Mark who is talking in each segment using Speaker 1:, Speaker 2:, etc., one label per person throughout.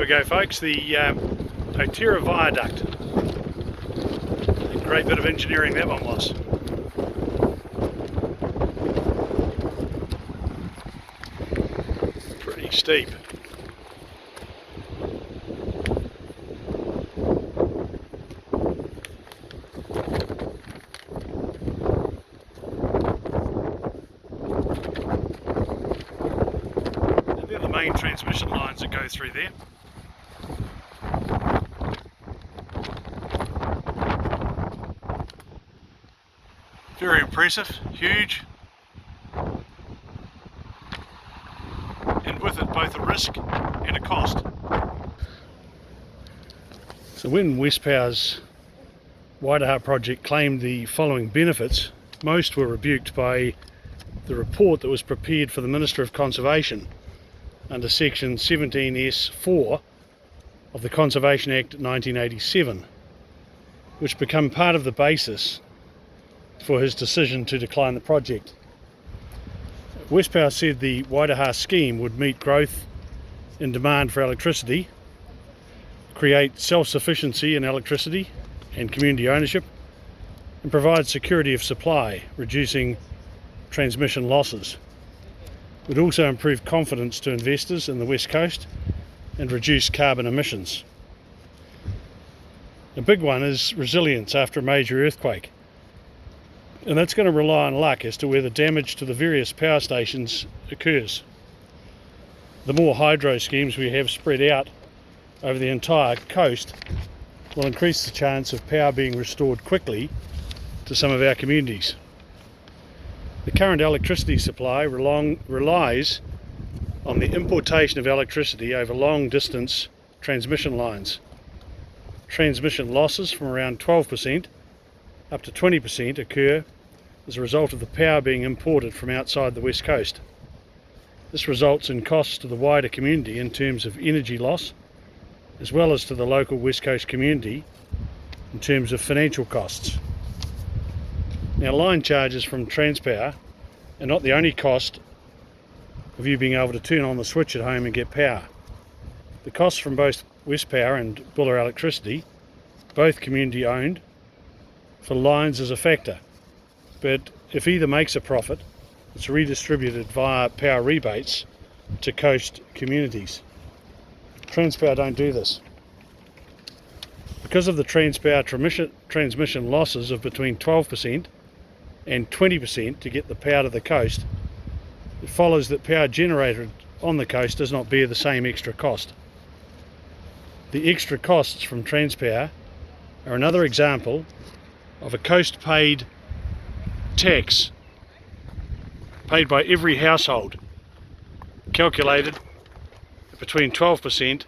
Speaker 1: we go, folks, the Otira Viaduct. A great bit of engineering that one was. Pretty steep. They're the main transmission lines that go through there. Very impressive, huge, and with it both a risk and a cost. So when Westpower's Waidaha project claimed the following benefits, most were rebuked by the report that was prepared for the Minister of Conservation under section 17S4 of the Conservation Act 1987, which became part of the basis for his decision to decline the project. Westpower said the Waidaha scheme would meet growth in demand for electricity, create self-sufficiency in electricity and community ownership, and provide security of supply, reducing transmission losses. It would also improve confidence to investors in the West Coast and reduce carbon emissions. A big one is resilience after a major earthquake. And that's going to rely on luck as to where the damage to the various power stations occurs. The more hydro schemes we have spread out over the entire coast will increase the chance of power being restored quickly to some of our communities. The current electricity supply relies on the importation of electricity over long distance transmission lines. Transmission losses from around 12% up to 20% occur as a result of the power being imported from outside the West Coast. This results in costs to the wider community in terms of energy loss, as well as to the local West Coast community in terms of financial costs. Now, line charges from Transpower are not the only cost of you being able to turn on the switch at home and get power. The costs from both Westpower and Buller Electricity, both community owned, for lines is a factor. But if either makes a profit, it's redistributed via power rebates to coast communities. Transpower don't do this. Because of the Transpower transmission losses of between 12% and 20% to get the power to the coast, it follows that power generated on the coast does not bear the same extra cost. The extra costs from Transpower are another example of a coast paid tax paid by every household, calculated at between 12%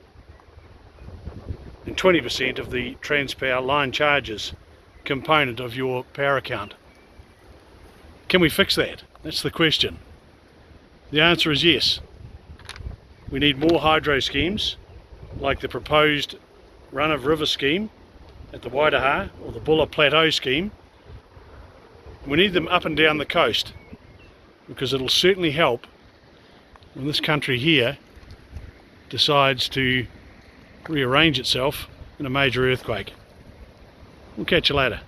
Speaker 1: and 20% of the Transpower line charges component of your power account. Can we fix that? That's the question. The answer is yes. We need more hydro schemes like the proposed run-of-river scheme at the Waidaha or the Buller Plateau scheme. We need them up and down the coast, because it'll certainly help when this country here decides to rearrange itself in a major earthquake. We'll catch you later.